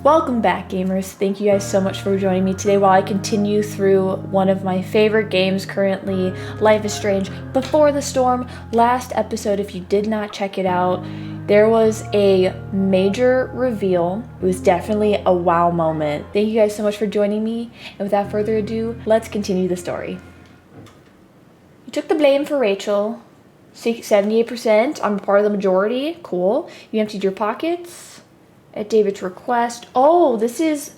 Welcome back, gamers. Thank you guys so much for joining me today while I continue through one of my favorite games currently, Life is Strange Before the Storm. Last episode, if you did not check it out, there was a major reveal. It was definitely a wow moment. Thank you guys so much for joining me, and without further ado, let's continue the story. You took the blame for Rachel. 78%. I'm part of the majority. Cool. You emptied your pockets. At David's request. This is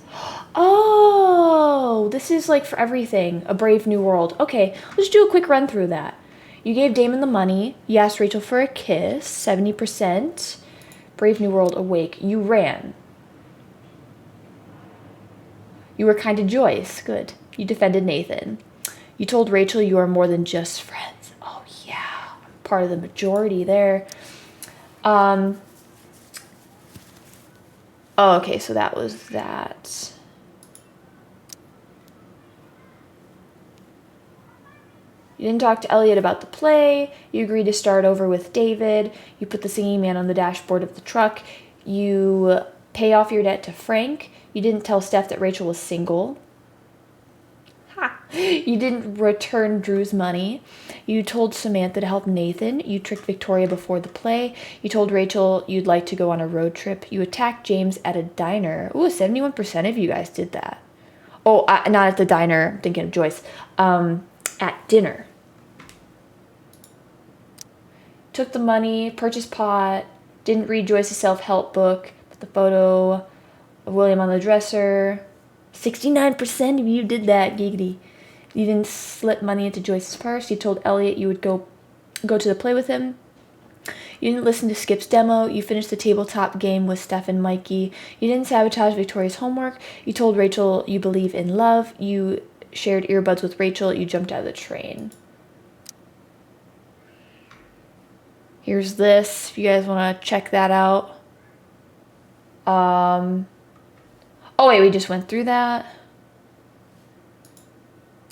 like for everything. A Brave New World. Okay, let's do a quick run through that. You gave Damon the money. You asked Rachel for a kiss. 70%. Brave New World awake. You ran. You were kind to Joyce. Good. You defended Nathan. You told Rachel you are more than just friends. Oh yeah. Part of the majority there. Oh, okay, so that was that. You didn't talk to Elliot about the play. You agreed to start over with David. You put the singing man on the dashboard of the truck. You pay off your debt to Frank. You didn't tell Steph that Rachel was single. Ha! You didn't return Drew's money. You told Samantha to help Nathan. You tricked Victoria before the play. You told Rachel you'd like to go on a road trip. You attacked James at a diner. Ooh, 71% of you guys did that. Oh, not at the diner. I'm thinking of Joyce. At dinner. Took the money, purchased pot, didn't read Joyce's self-help book, put the photo of William on the dresser. 69% of you did that, giggity. You didn't slip money into Joyce's purse. You told Elliot you would go to the play with him. You didn't listen to Skip's demo. You finished the tabletop game with Steph and Mikey. You didn't sabotage Victoria's homework. You told Rachel you believe in love. You shared earbuds with Rachel. You jumped out of the train. Here's this, if you guys want to check that out. Oh wait, we just went through that.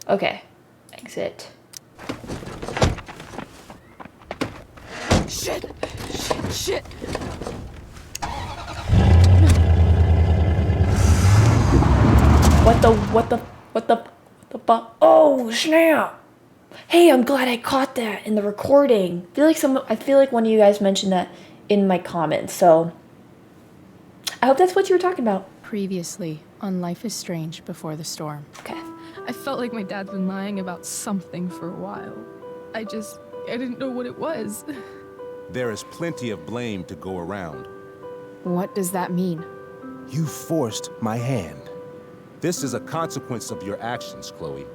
Okay, exit. Shit! What the oh, snap! Hey, I'm glad I caught that in the recording. I feel like one of you guys mentioned that in my comments, so I hope that's what you were talking about. Previously on Life is Strange Before the Storm. Okay. I felt like my dad's been lying about something for a while. I didn't know what it was. There is plenty of blame to go around. What does that mean? You forced my hand. This is a consequence of your actions, Chloe.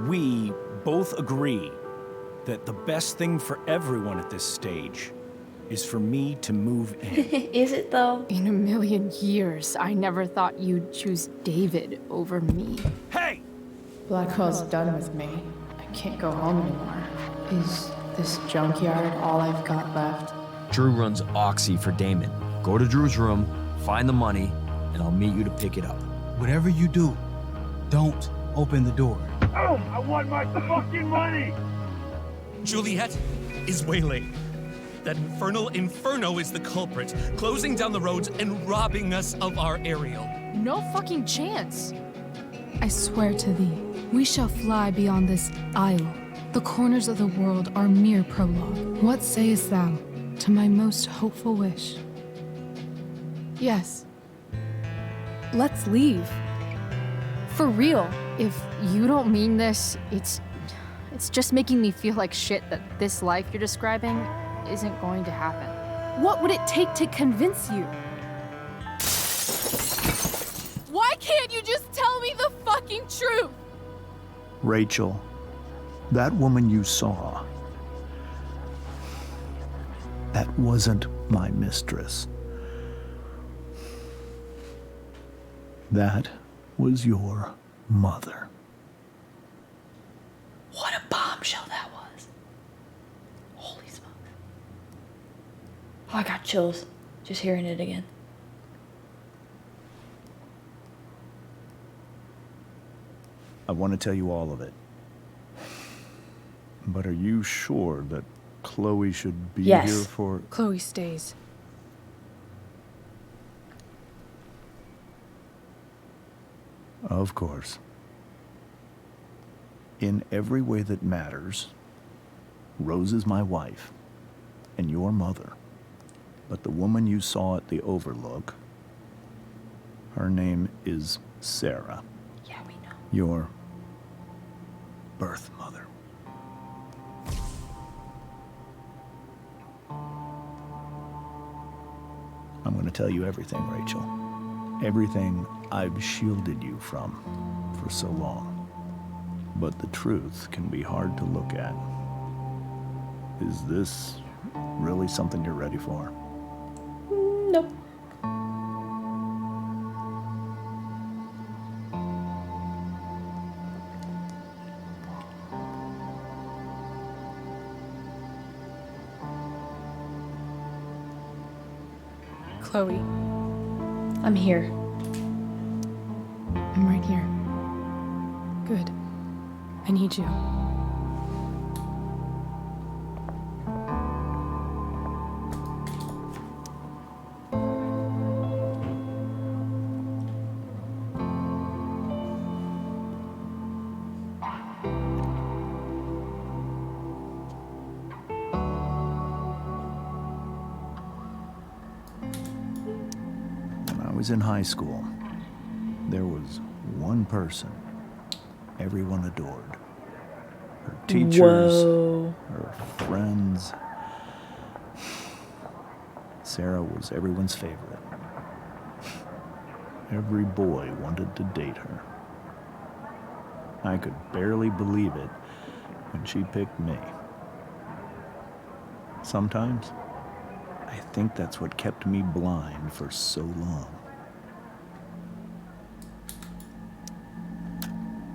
We both agree that the best thing for everyone at this stage is for me to move in. Is it though? In a million years, I never thought you'd choose David over me. Hey! Blackwell's done with me. I can't go home anymore. Is this junkyard all I've got left? Drew runs Oxy for Damon. Go to Drew's room, find the money, and I'll meet you to pick it up. Whatever you do, don't open the door. Oh, I want my fucking money! Juliet is waylaid. That infernal Inferno is the culprit, closing down the roads and robbing us of our aerial. No fucking chance. I swear to thee, we shall fly beyond this isle. The corners of the world are mere prologue. What sayest thou to my most hopeful wish? Yes. Let's leave. For real. If you don't mean this, it's just making me feel like shit that this life you're describing isn't going to happen. What would it take to convince you? Why can't you just tell me the fucking truth? Rachel, that woman you saw, that wasn't my mistress. That was your mother. What a bombshell that was. Holy smokes. Oh, I got chills just hearing it again. I want to tell you all of it. But are you sure that Chloe should be Yes. here for... Chloe stays. Of course. In every way that matters, Rose is my wife and your mother. But the woman you saw at the Overlook, her name is Sarah. Yeah, we know. Your birth mother. I'm going to tell you everything, Rachel. Everything I've shielded you from for so long. But the truth can be hard to look at. Is this really something you're ready for? Nope. Chloe, I'm here. I'm right here. Good. I need you. When I was in high school, there was one person everyone adored. Her teachers, her friends. Sarah was everyone's favorite. Every boy wanted to date her. I could barely believe it when she picked me. Sometimes, I think that's what kept me blind for so long.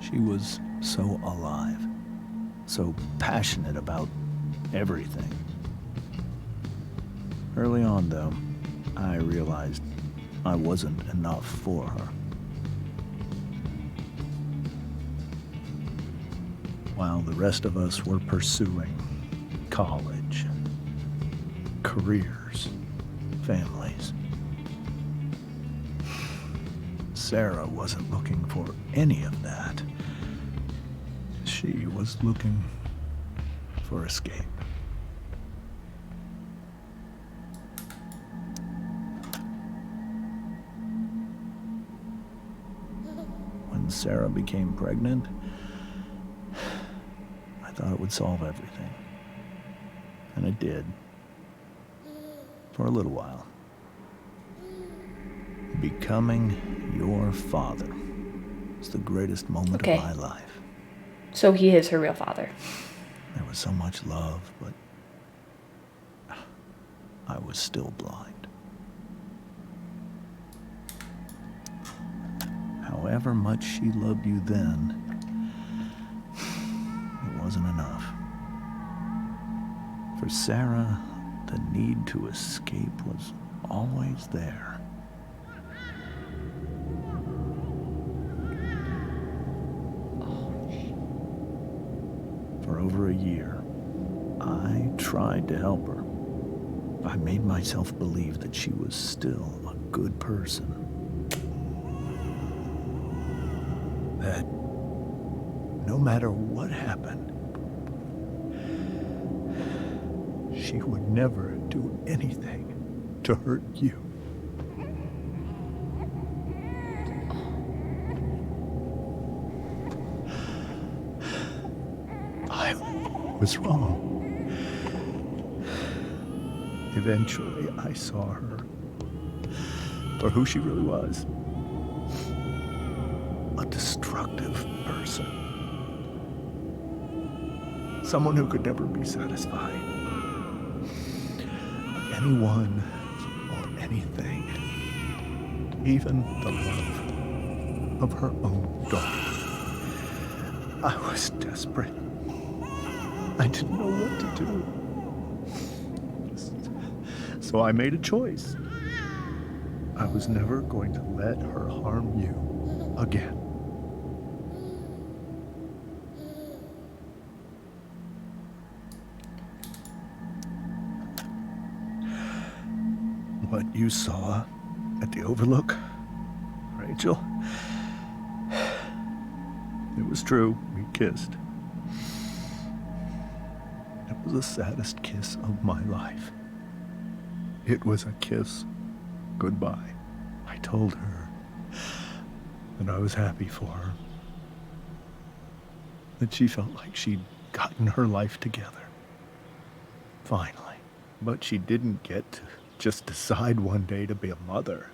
She was so alive, so passionate about everything. Early on, though, I realized I wasn't enough for her. While the rest of us were pursuing college, careers, families, Sarah wasn't looking for any of that. She was looking for escape. When Sarah became pregnant, I thought it would solve everything. And it did. For a little while. Becoming your father was the greatest moment of my life. So he is her real father. There was so much love, but I was still blind. However much she loved you then, it wasn't enough. For Sarah, the need to escape was always there. For over a year, I tried to help her. I made myself believe that she was still a good person. That no matter what happened, she would never do anything to hurt you. I was wrong. Eventually, I saw her for who she really was. A destructive person. Someone who could never be satisfied. By anyone or anything. Even the love of her own daughter. I was desperate. I didn't know what to do. So I made a choice. I was never going to let her harm you again. What you saw at the Overlook, Rachel, It was true. We kissed. It was the saddest kiss of my life. It was a kiss goodbye. I told her that I was happy for her. That she felt like she'd gotten her life together. Finally. But she didn't get to just decide one day to be a mother.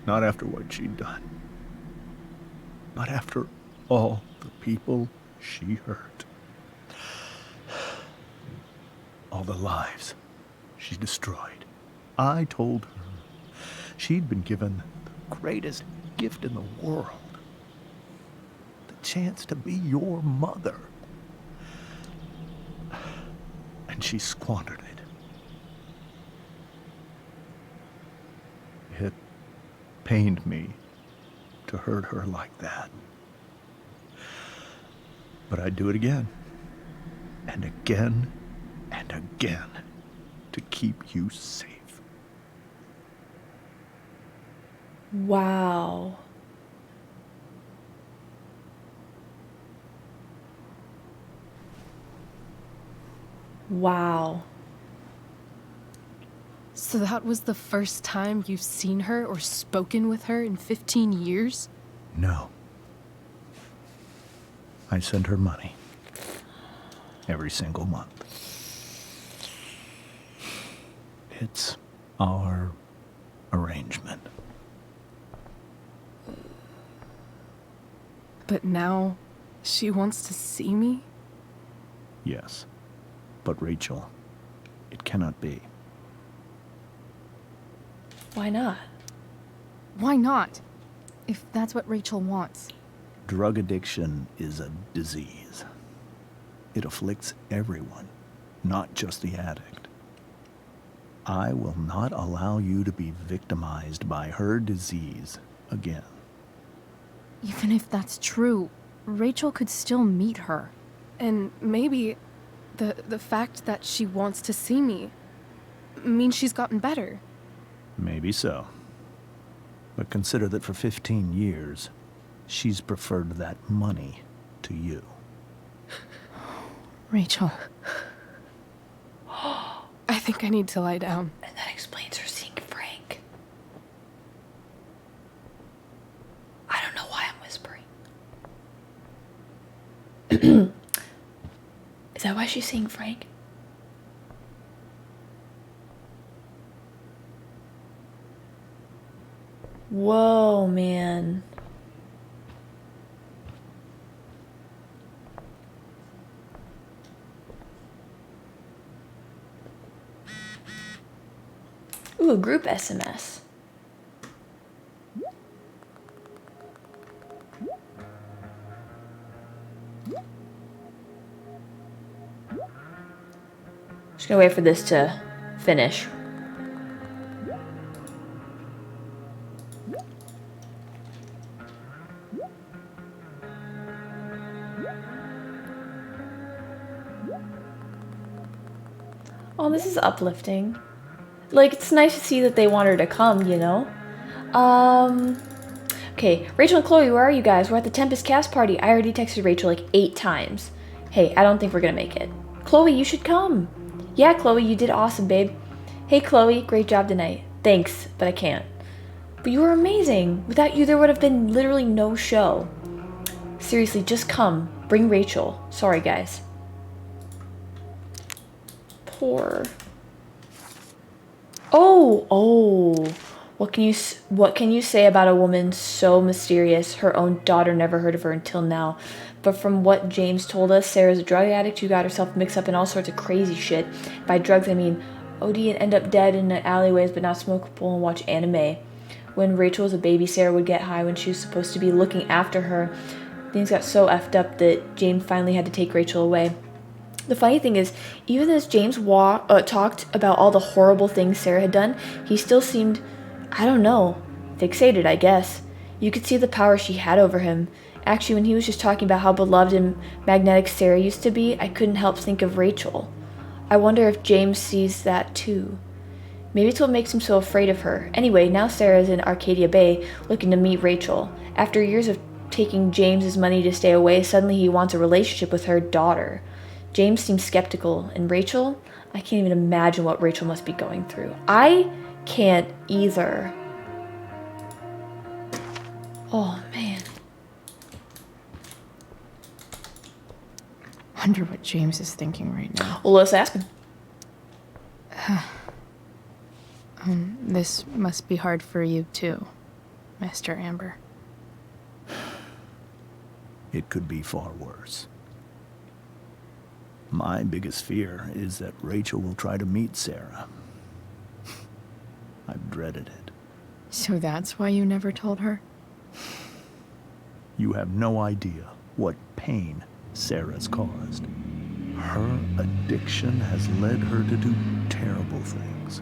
Not after what she'd done. Not after all the people she hurt. All the lives she destroyed. I told her she'd been given the greatest gift in the world. The chance to be your mother. And she squandered it. It pained me to hurt her like that. But I'd do it again. And again. And again. To keep you safe. Wow. Wow. So that was the first time you've seen her or spoken with her in 15 years? No. I send her money. Every single month. It's our arrangement. But now, she wants to see me? Yes. But Rachel, it cannot be. Why not? Why not? If that's what Rachel wants. Drug addiction is a disease. It afflicts everyone, not just the addict. I will not allow you to be victimized by her disease again. Even if that's true, Rachel could still meet her. And maybe the fact that she wants to see me means she's gotten better. Maybe so. But consider that for 15 years, she's preferred that money to you. Rachel. I think I need to lie down. And that explains her seeing Frank. I don't know why I'm whispering. Is that why she's seeing Frank? Whoa, man. Ooh, a group SMS. Just gonna wait for this to finish. Oh, this is uplifting. Like, it's nice to see that they want her to come, you know? Okay, Rachel and Chloe, where are you guys? We're at the Tempest cast party. I already texted Rachel like 8 times. Hey, I don't think we're gonna make it. Chloe, you should come. Yeah, Chloe, you did awesome, babe. Hey, Chloe, great job tonight. Thanks, but I can't. But you were amazing. Without you, there would have been literally no show. Seriously, just come. Bring Rachel. Sorry, guys. Poor. Oh. What can you say about a woman so mysterious? Her own daughter never heard of her until now. But from what James told us, Sarah's a drug addict who got herself mixed up in all sorts of crazy shit. By drugs, I mean OD and end up dead in the alleyways, but not smokable and watch anime. When Rachel was a baby, Sarah would get high when she was supposed to be looking after her. Things got so effed up that James finally had to take Rachel away. The funny thing is, even as James talked about all the horrible things Sarah had done, he still seemed, I don't know, fixated, I guess. You could see the power she had over him. Actually, when he was just talking about how beloved and magnetic Sarah used to be, I couldn't help think of Rachel. I wonder if James sees that too. Maybe it's what makes him so afraid of her. Anyway, now Sarah's in Arcadia Bay looking to meet Rachel. After years of taking James's money to stay away, suddenly he wants a relationship with her daughter. James seems skeptical, and Rachel? I can't even imagine what Rachel must be going through. I can't either. Oh, man. Wonder what James is thinking right now. Well, let's ask him. This must be hard for you too, Mr. Amber. It could be far worse. My biggest fear is that Rachel will try to meet Sarah. I've dreaded it. So that's why you never told her? You have no idea what pain Sarah's caused. Her addiction has led her to do terrible things.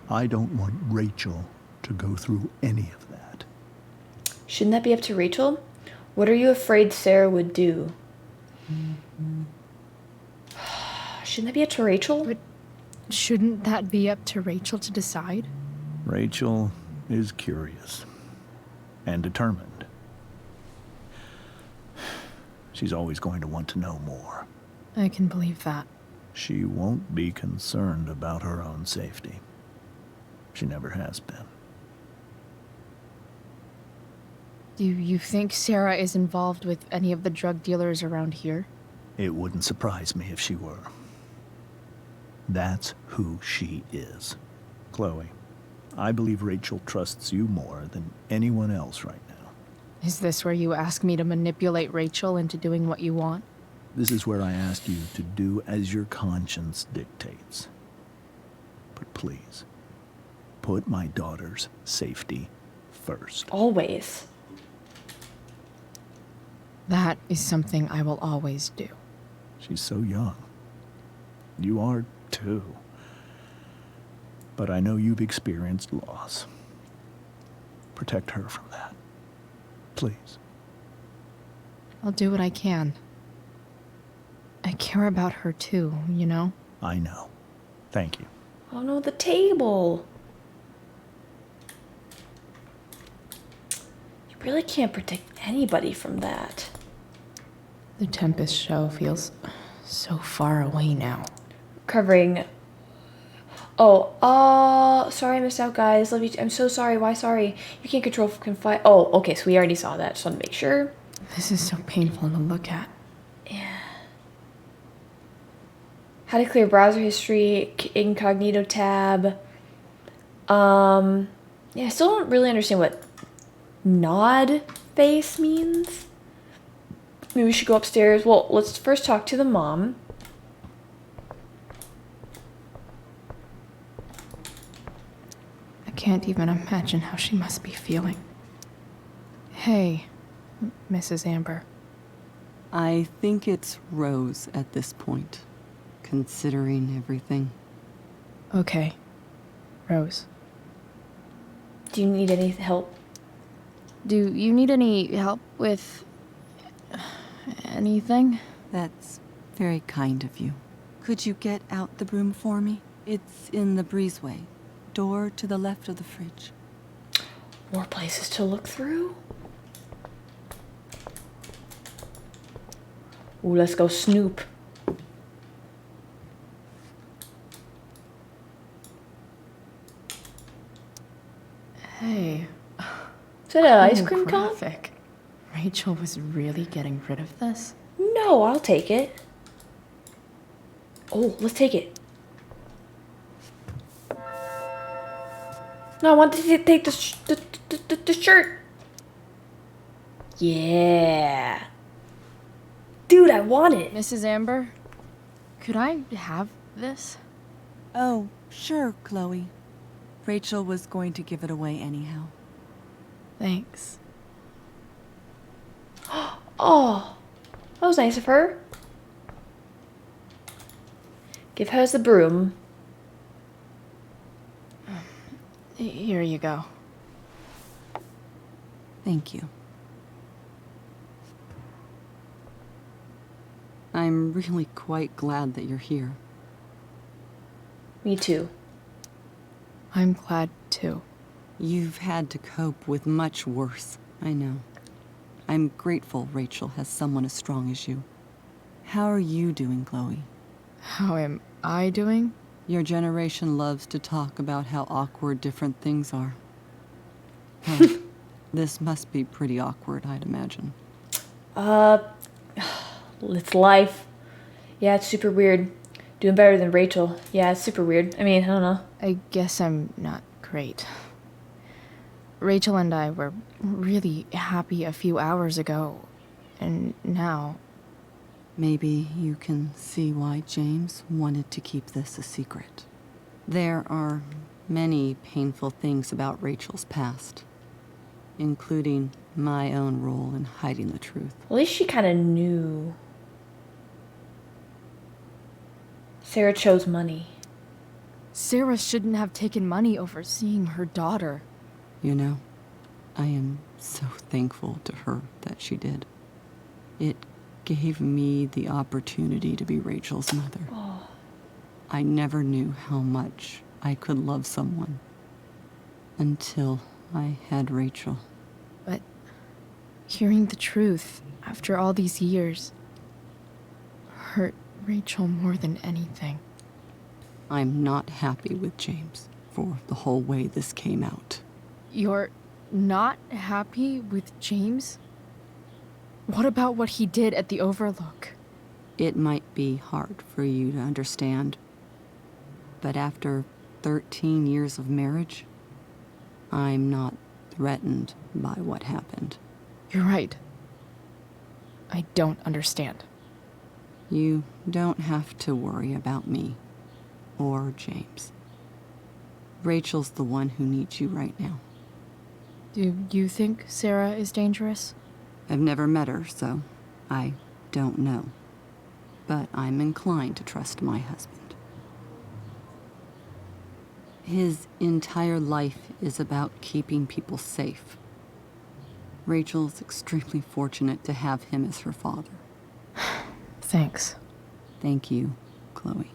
I don't want Rachel to go through any of that. Shouldn't that be up to Rachel? What are you afraid Sarah would do? Shouldn't that be up to Rachel? But shouldn't that be up to Rachel to decide? Rachel is curious and determined. She's always going to want to know more. I can believe that. She won't be concerned about her own safety. She never has been. Do you think Sarah is involved with any of the drug dealers around here? It wouldn't surprise me if she were. That's who she is. Chloe, I believe Rachel trusts you more than anyone else right now. Is this where you ask me to manipulate Rachel into doing what you want? This is where I ask you to do as your conscience dictates. But please, put my daughter's safety first. Always. That is something I will always do. She's so young. You are too. But I know you've experienced loss. Protect her from that. Please. I'll do what I can. I care about her too, you know? I know. Thank you. Oh no, the table. You really can't protect anybody from that. The Tempest show feels so far away now. Covering. Sorry I missed out, guys. Love you. I'm so sorry. Why sorry? You can't control confide. Oh, okay, so we already saw that. Just want to make sure. This is so painful to look at. Yeah. How to clear browser history, incognito tab. Yeah, I still don't really understand what nod face means. Maybe we should go upstairs. Well, let's first talk to the mom. I can't even imagine how she must be feeling. Hey, Mrs. Amber. I think it's Rose at this point, considering everything. Okay, Rose. Do you need any help? Do you need any help with anything? That's very kind of you. Could you get out the broom for me? It's in the breezeway. Door to the left of the fridge. More places to look through? Ooh, let's go snoop. Hey. Is that an ice cream cone? Graphic. Rachel was really getting rid of this? No, I'll take it. Oh, let's take it. No, I want to take the shirt. Yeah. Dude, I want it. Mrs. Amber, could I have this? Oh, sure, Chloe. Rachel was going to give it away anyhow. Thanks. Oh, that was nice of her. Give her the broom. Here you go. Thank you. I'm really quite glad that you're here. Me too. I'm glad too. You've had to cope with much worse, I know. I'm grateful Rachel has someone as strong as you. How are you doing, Chloe? How am I doing? Your generation loves to talk about how awkward different things are. Well, this must be pretty awkward, I'd imagine. It's life. Yeah, it's super weird. Doing better than Rachel. Yeah, it's super weird. I mean, I don't know. I guess I'm not great. Rachel and I were really happy a few hours ago, and now... Maybe you can see why James wanted to keep this a secret. There are many painful things about Rachel's past, including my own role in hiding the truth. At least she kind of knew. Sarah chose money. Sarah shouldn't have taken money over seeing her daughter. You know, I am so thankful to her that she did. It gave me the opportunity to be Rachel's mother. Oh. I never knew how much I could love someone until I had Rachel. But hearing the truth after all these years hurt Rachel more than anything. I'm not happy with James for the whole way this came out. You're not happy with James? What about what he did at the Overlook? It might be hard for you to understand, but after 13 years of marriage, I'm not threatened by what happened. You're right. I don't understand. You don't have to worry about me or James. Rachel's the one who needs you right now. Do you think Sarah is dangerous? I've never met her, so I don't know. But I'm inclined to trust my husband. His entire life is about keeping people safe. Rachel's extremely fortunate to have him as her father. Thanks. Thank you, Chloe.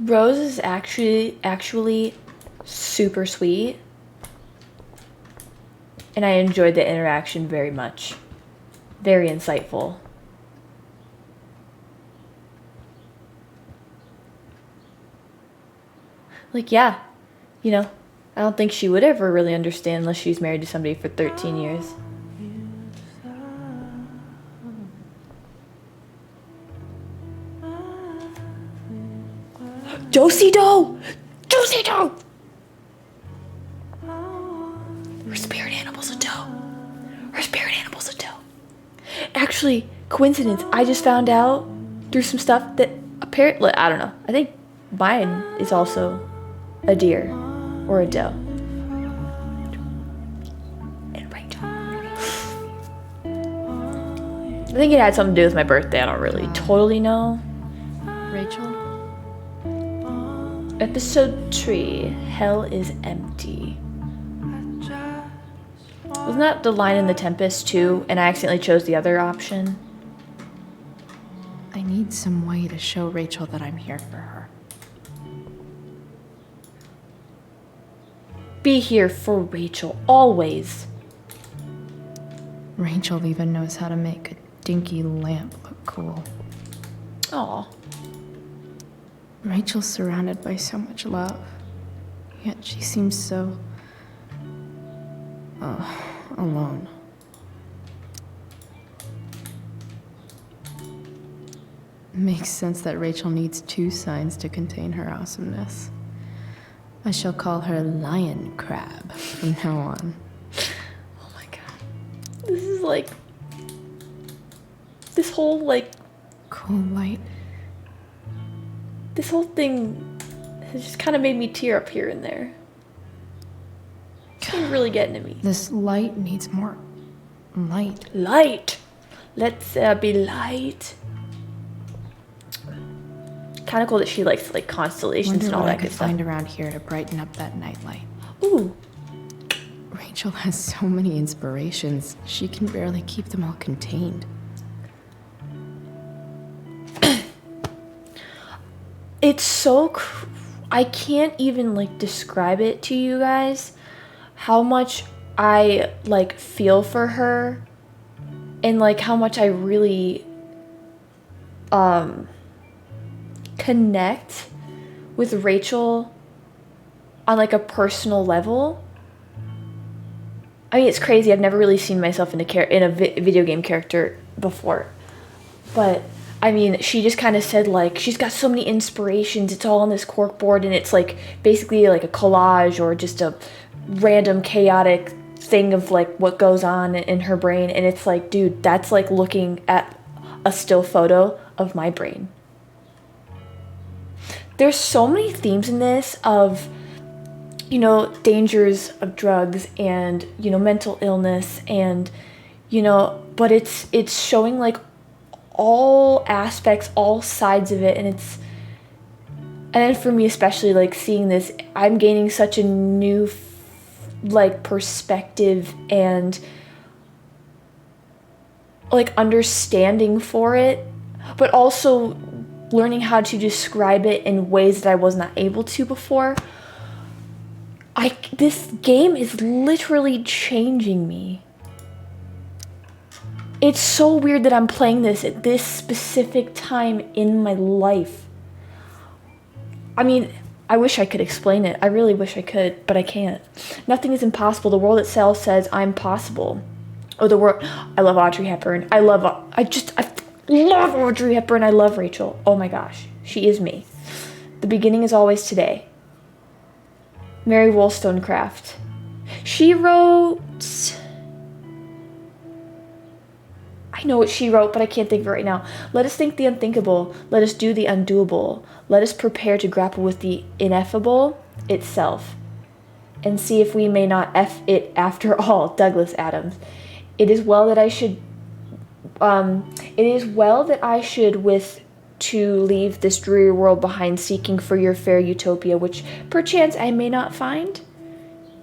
Rose is actually super sweet. And I enjoyed the interaction very much. Very insightful. Like, yeah, you know, I don't think she would ever really understand unless she's married to somebody for 13 years. Josie Doe! Josie Doe! Her spirit animal's a doe. Her spirit animal's a doe. Actually, coincidence, I just found out through some stuff that apparently, I don't know, I think mine is also a deer or a doe. And Rachel. I think it had something to do with my birthday. I don't really totally know. Rachel? Episode 3, Hell is Empty. Wasn't that the line in The Tempest too, and I accidentally chose the other option? I need some way to show Rachel that I'm here for her. Be here for Rachel, always. Rachel even knows how to make a dinky lamp look cool. Aw. Rachel's surrounded by so much love, yet she seems so... alone. Makes sense that Rachel needs 2 signs to contain her awesomeness. I shall call her Lion Crab from now on. Oh my god. This is like... This whole, like... Cool light. This whole thing has just kind of made me tear up here and there. It's really getting to me. This light needs more light. Light! Let's be light. Kind of cool that she likes like constellations and all that good stuff. Find around here to brighten up that nightlight. Ooh. Rachel has so many inspirations. She can barely keep them all contained. It's so... I can't even like describe it to you guys how much I like feel for her and like how much I really connect with Rachel on like a personal level. I mean, it's crazy. I've never really seen myself in a video game character before. But I mean, she just kind of said like she's got so many inspirations. It's all on this corkboard, and it's like basically like a collage or just a random chaotic thing of like what goes on in her brain. And it's like, dude, that's like looking at a still photo of my brain. There's so many themes in this of, you know, dangers of drugs and, you know, mental illness and, you know, but it's showing like all aspects, all sides of it. And then for me especially, like seeing this, I'm gaining such a new like perspective and like understanding for it, but also learning how to describe it in ways that I was not able to before. This game is literally changing me. It's so weird that I'm playing this at this specific time in my life. I mean, I wish I could explain it. I really wish I could, but I can't. Nothing is impossible. The world itself says I'm possible. Oh, the world. I love Audrey Hepburn. I love Audrey Hepburn. I love Rachel. Oh my gosh. She is me. The beginning is always today. Mary Wollstonecraft. She wrote... I know what she wrote, but I can't think of it right now. Let us think the unthinkable. Let us do the undoable. Let us prepare to grapple with the ineffable itself. And see if we may not F it after all. Douglas Adams. It is well that I should... with to leave this dreary world behind, seeking for your fair utopia, which perchance I may not find.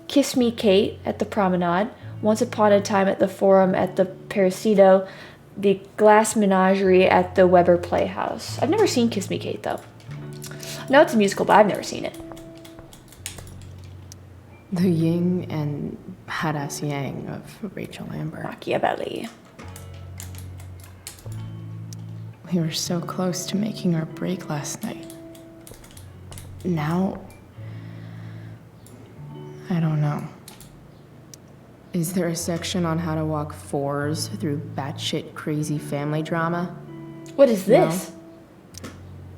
Kiss me, Kate, at the promenade. Once upon a time at the Forum, at the Parasido, the Glass Menagerie at the Weber Playhouse. I've never seen Kiss Me, Kate, though. I know it's a musical, but I've never seen it. The yin and badass yang of Rachel Amber. Machiavelli. We were so close to making our break last night. Now, I don't know. Is there a section on how to walk fours through batshit crazy family drama? What is this? No?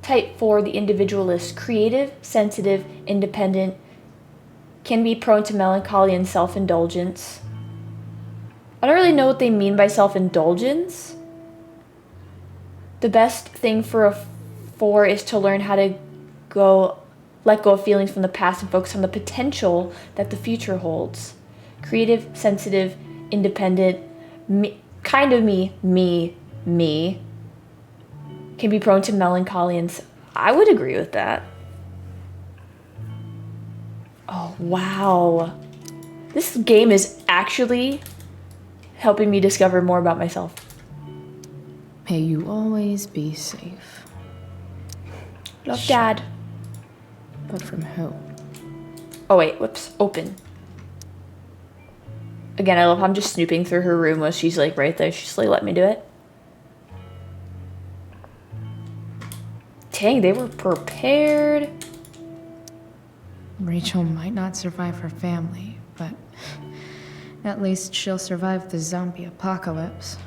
Type 4, the individualist, creative, sensitive, independent, can be prone to melancholy and self-indulgence. I don't really know what they mean by self-indulgence. The best thing for a 4 is to learn how to let go of feelings from the past and focus on the potential that the future holds. Creative, sensitive, independent, kind of me, can be prone to melancholy and... I would agree with that. Oh, wow. This game is actually helping me discover more about myself. May you always be safe. Love, Dad. But from who? Oh, wait. Whoops. Open. Again, I love how I'm just snooping through her room while she's like right there. She's like, let me do it. Dang, they were prepared. Rachel might not survive her family, but at least she'll survive the zombie apocalypse.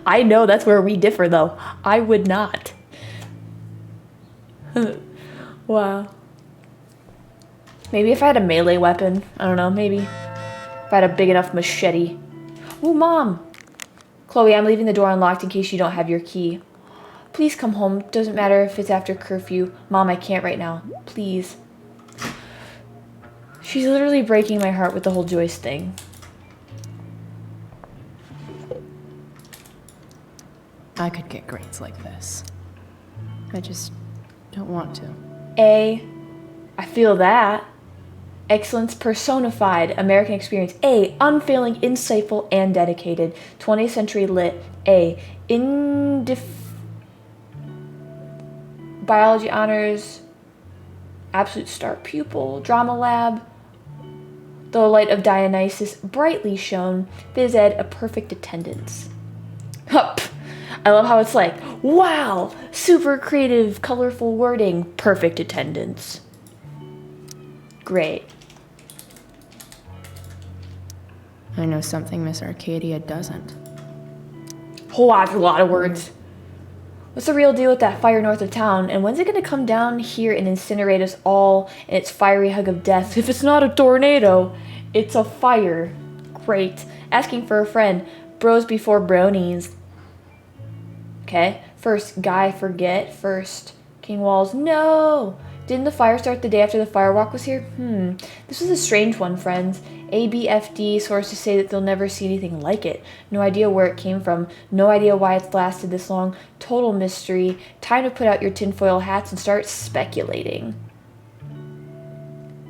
I know that's where we differ, though. I would not. Wow. Maybe if I had a melee weapon. I don't know, maybe. If I had a big enough machete. Ooh, Mom! Chloe, I'm leaving the door unlocked in case you don't have your key. Please come home. Doesn't matter if it's after curfew. Mom, I can't right now. Please. She's literally breaking my heart with the whole Joyce thing. I could get grades like this. I just don't want to. I feel that. Excellence personified. American experience. A. Unfailing, insightful, and dedicated. 20th century lit. A. biology honors, absolute star pupil, drama lab, the light of Dionysus brightly shone, phys ed a perfect attendance. Hup. I love how it's like, wow, super creative, colorful wording, perfect attendance. Great. I know something Miss Arcadia doesn't. Oh, that's a lot of words. What's the real deal with that fire north of town? And when's it gonna come down here and incinerate us all in its fiery hug of death? If it's not a tornado, it's a fire. Great. Asking for a friend. Bros before bronies. Okay. First, Guy forget. First, King Walls. No! Didn't the fire start the day after the firewalk was here? This was a strange one, friends. ABFD sources say that they'll never see anything like it. No idea where it came from. No idea why it's lasted this long. Total mystery. Time to put out your tinfoil hats and start speculating.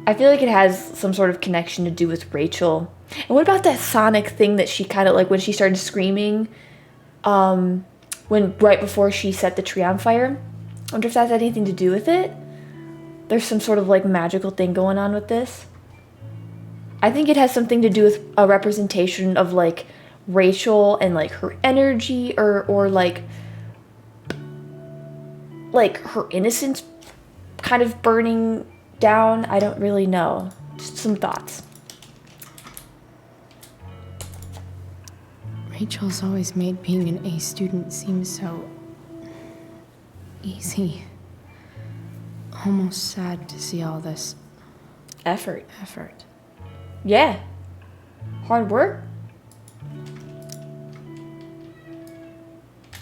I feel like it has some sort of connection to do with Rachel. And what about that sonic thing that she kind of like when she started screaming when right before she set the tree on fire? I wonder if that has anything to do with it. There's some sort of like magical thing going on with this. I think it has something to do with a representation of like Rachel and like her energy or like her innocence kind of burning down. I don't really know. Just some thoughts. Rachel's always made being an A student seem so easy. Almost sad to see all this effort. Yeah. Hard work.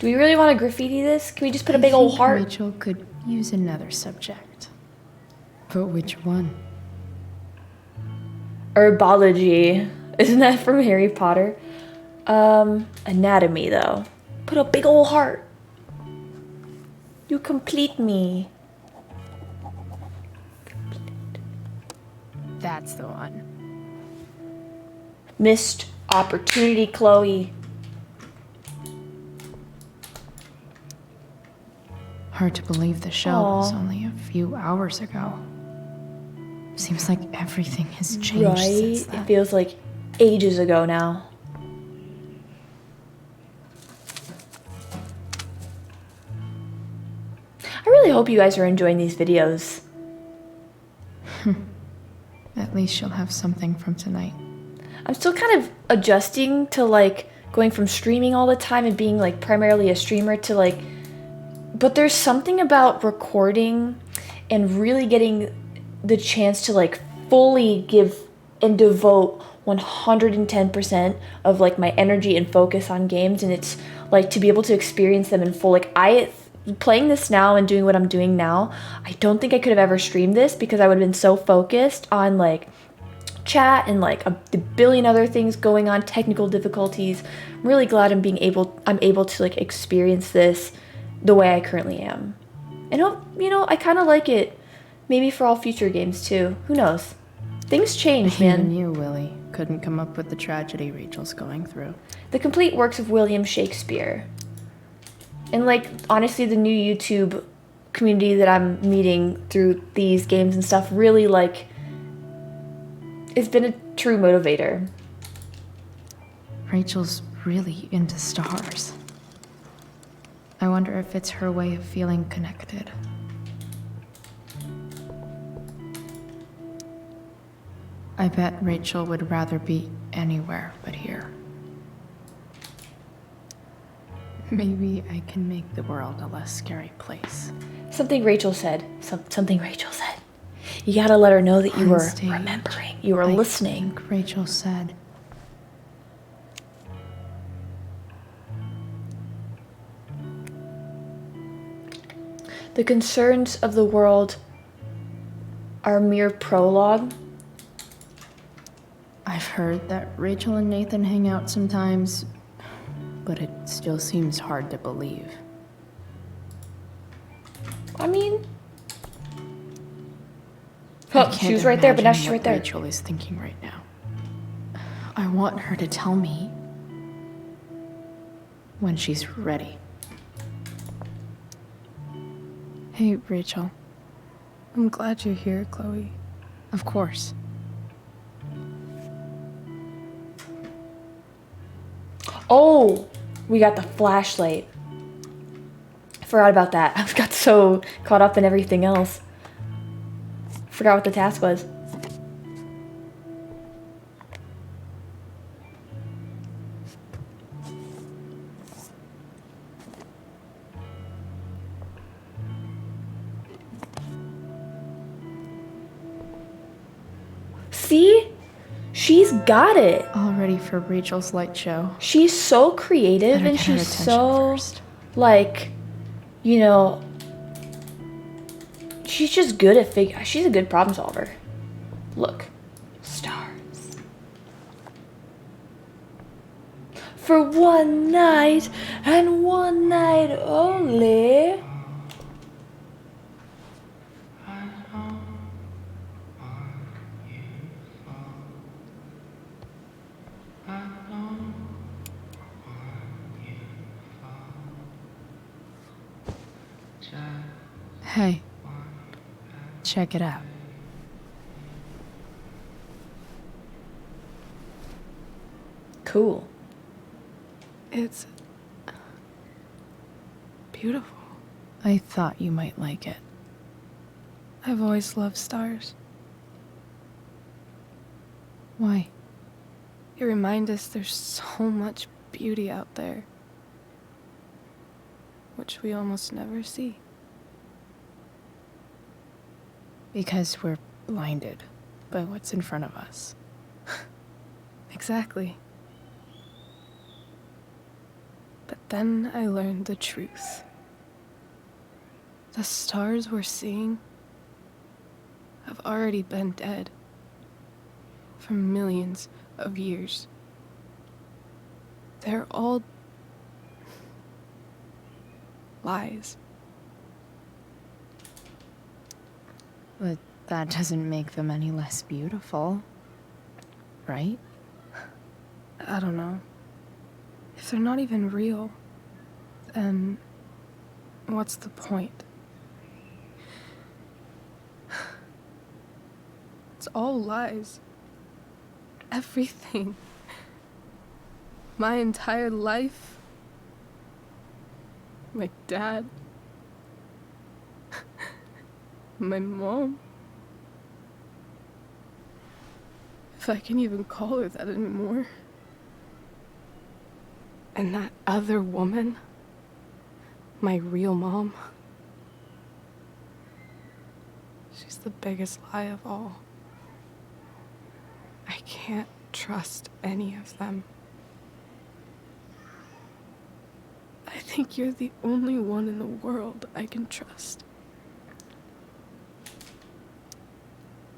Do we really want to graffiti this? Can we just put a big old heart? Rachel could use another subject. But which one? Herbology. Isn't that from Harry Potter? Anatomy though. Put a big old heart. You complete me. That's the one. Missed opportunity, Chloe. Hard to believe the show was only a few hours ago. Seems like everything has changed since then. It feels like ages ago now. I really hope you guys are enjoying these videos. At least she'll have something from tonight. I'm still kind of adjusting to like going from streaming all the time and being like primarily a streamer to like, but there's something about recording and really getting the chance to like fully give and devote 110% of like my energy and focus on games, and it's like to be able to experience them in full. Like playing this now and doing what I'm doing now, I don't think I could have ever streamed this because I would have been so focused on like chat and like a billion other things going on, technical difficulties. I'm really glad I'm able to like experience this the way I currently am. And I kind of like it maybe for all future games too. Who knows? Things change, man. Even you, Willie, couldn't come up with the tragedy Rachel's going through. The complete works of William Shakespeare. And like, honestly, the new YouTube community that I'm meeting through these games and stuff really like, it's been a true motivator. Rachel's really into stars. I wonder if it's her way of feeling connected. I bet Rachel would rather be anywhere but here. Maybe I can make the world a less scary place. Something Rachel said. Something Rachel said. You gotta let her know that you were remembering. You were listening. I think Rachel said, the concerns of the world are mere prologue. I've heard that Rachel and Nathan hang out sometimes, but it still seems hard to believe. I mean, she was right there, but now she's right there. Rachel is thinking right now. I want her to tell me when she's ready. Hey, Rachel. I'm glad you're here, Chloe. Of course. Oh, we got the flashlight. I forgot about that. I got so caught up in everything else. Forgot what the task was. See? She's got it. All ready for Rachel's light show. She's so creative Better and get her she's attention so, first. like, you know, she's just good at she's a good problem solver. Look, stars. For one night and one night only. Hey, check it out. Cool. It's beautiful. I thought you might like it. I've always loved stars. Why? They remind us there's so much beauty out there, which we almost never see. Because we're blinded by what's in front of us. Exactly. But then I learned the truth. The stars we're seeing have already been dead for millions of years. They're all lies. But that doesn't make them any less beautiful, right? I don't know. If they're not even real, then what's the point? It's all lies. Everything. My entire life. My dad. My mom. If I can even call her that anymore. And that other woman, my real mom, she's the biggest lie of all. I can't trust any of them. I think you're the only one in the world I can trust.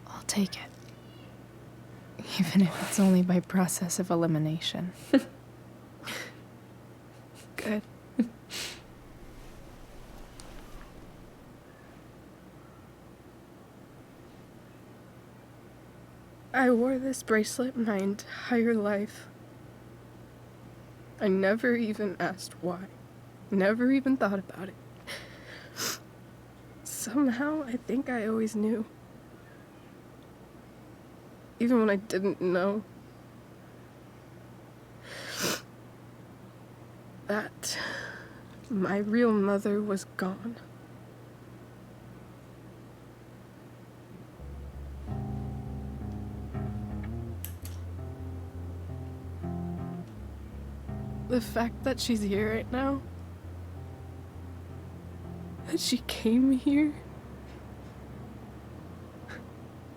I'll take it. Even if it's only by process of elimination. Good. I wore this bracelet my entire life. I never even asked why. Never even thought about it. Somehow, I think I always knew. Even when I didn't know. That my real mother was gone. The fact that she's here right now, that she came here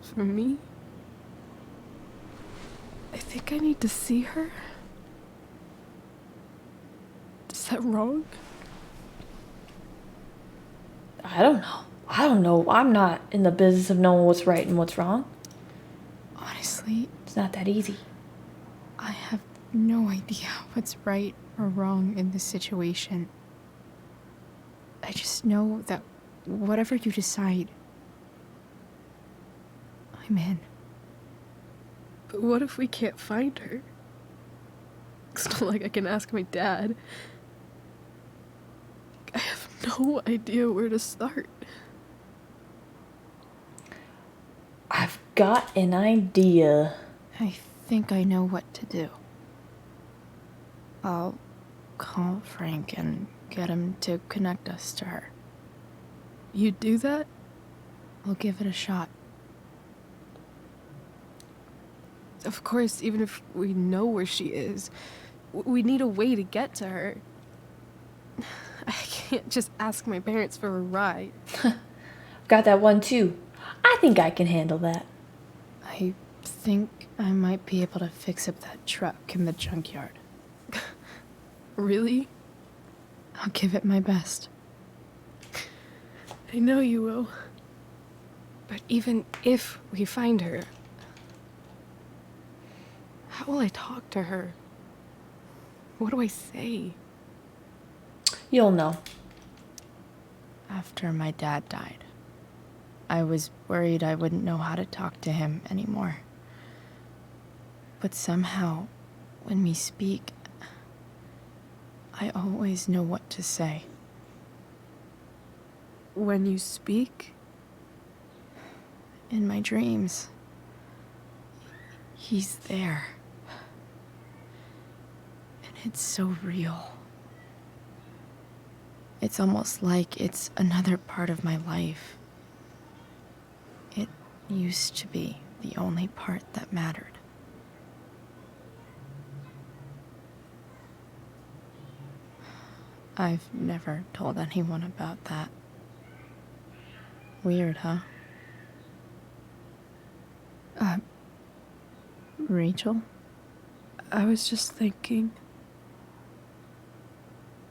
for me, I think I need to see her. Is that wrong? I don't know. I don't know. I'm not in the business of knowing what's right and what's wrong. Honestly, it's not that easy. I have no idea what's right or wrong in this situation. I just know that whatever you decide, I'm in. But what if we can't find her? It's not like I can ask my dad. I have no idea where to start. I've got an idea. I think I know what to do. I'll call Frank and get him to connect us to her. You'd do that? I'll give it a shot. Of course, even if we know where she is, we need a way to get to her. I can't just ask my parents for a ride. I've got that one too. I think I can handle that. I think I might be able to fix up that truck in the junkyard. Really? I'll give it my best. I know you will. But even if we find her, how will I talk to her? What do I say? You'll know. After my dad died, I was worried I wouldn't know how to talk to him anymore. But somehow, when we speak, I always know what to say. When you speak? In my dreams, he's there. And it's so real. It's almost like it's another part of my life. It used to be the only part that mattered. I've never told anyone about that. Weird, huh? Rachel? I was just thinking.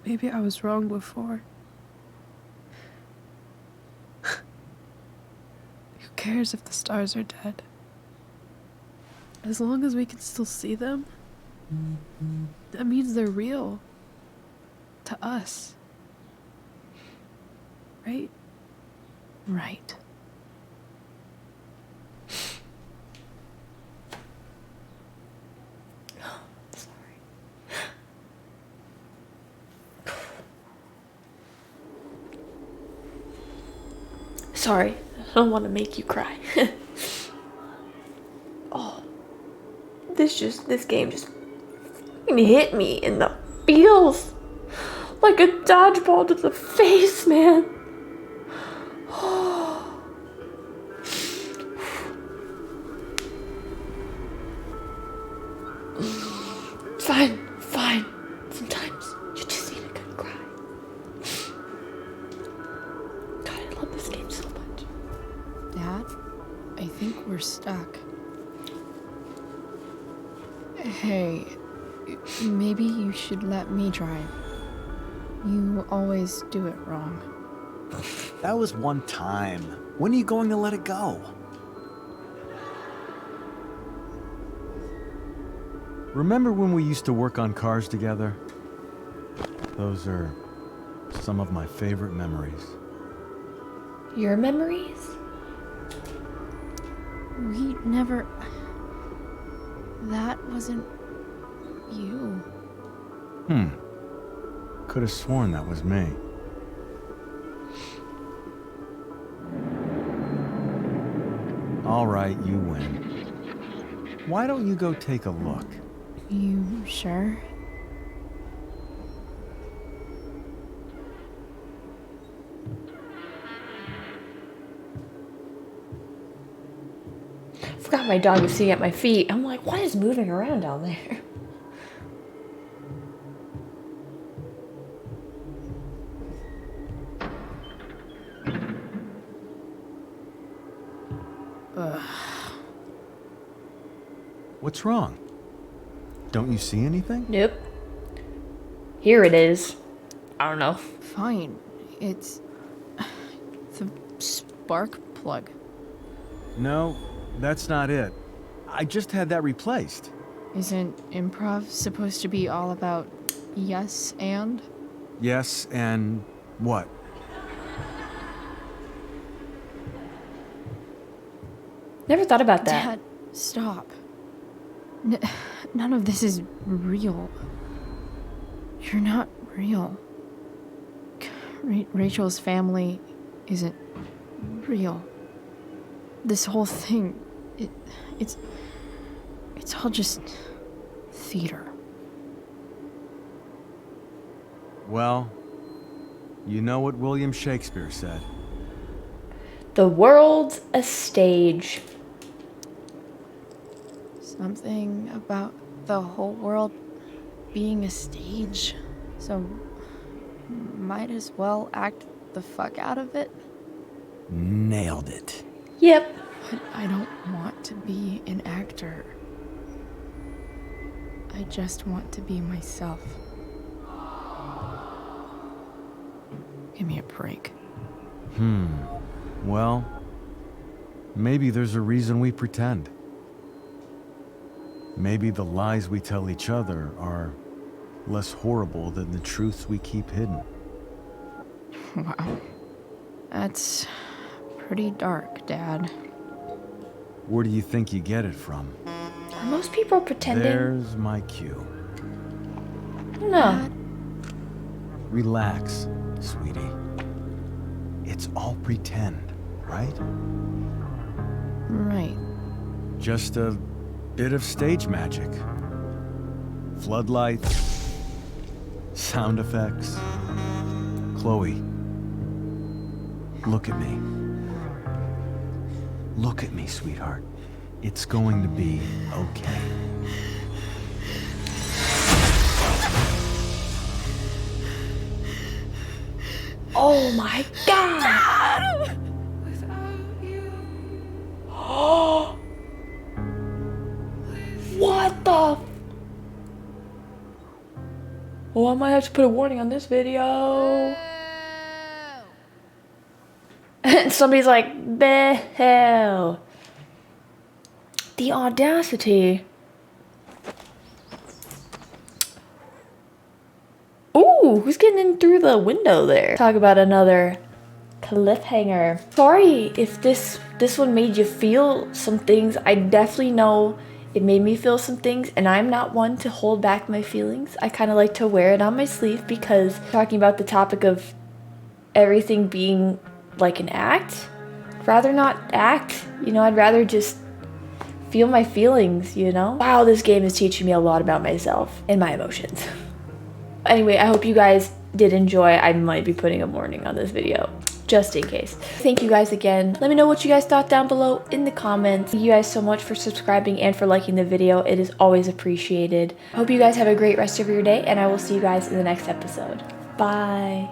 Maybe I was wrong before. Who cares if the stars are dead? As long as we can still see them, that means they're real. To us. Right? Right. Sorry, I don't want to make you cry. Oh, this game just hit me in the feels like a dodgeball to the face, man. Fine. Sometimes you just need a good cry. God, I love this game so much. Dad, I think we're stuck. Hey, maybe you should let me drive. You always do it wrong. That was one time. When are you going to let it go? Remember when we used to work on cars together? Those are some of my favorite memories. Your memories? We never... That wasn't... you. Could have sworn that was me. All right, you win. Why don't you go take a look? You sure? I forgot my dog was sitting at my feet. I'm like, what is moving around down there? What's wrong? Don't you see anything? Nope. Here it is. I don't know. Fine. It's... the spark plug. No, that's not it. I just had that replaced. Isn't improv supposed to be all about yes and? Yes, and what? Never thought about that. Dad, stop. None of this is real. You're not real. Rachel's family isn't real. This whole thing, it's all just theater. Well, you know what William Shakespeare said. The world's a stage. Something about the whole world being a stage. So, might as well act the fuck out of it. Nailed it. Yep. But I don't want to be an actor. I just want to be myself. Give me a break. Well, maybe there's a reason we pretend. Maybe the lies we tell each other are less horrible than the truths we keep hidden. Wow. That's pretty dark, Dad. Where do you think you get it from? Are most people pretending? There's my cue. I don't know. Relax, sweetie. It's all pretend, right? Right. Just a bit of stage magic. Floodlights, sound effects. Chloe, look at me. Look at me, sweetheart. It's going to be okay. Oh my god! Oh! What the? Oh, I might have to put a warning on this video. And somebody's like, "Boo!" The audacity. Ooh, who's getting in through the window there? Talk about another cliffhanger. Sorry if this one made you feel some things. I definitely know it made me feel some things, and I'm not one to hold back my feelings. I kind of like to wear it on my sleeve because talking about the topic of everything being like an act, I'd rather not act, you know, I'd rather just feel my feelings, you know? Wow, this game is teaching me a lot about myself and my emotions. Anyway, I hope you guys did enjoy. I might be putting a warning on this video, just in case. Thank you guys again. Let me know what you guys thought down below in the comments. Thank you guys so much for subscribing and for liking the video. It is always appreciated. I hope you guys have a great rest of your day, and I will see you guys in the next episode. Bye.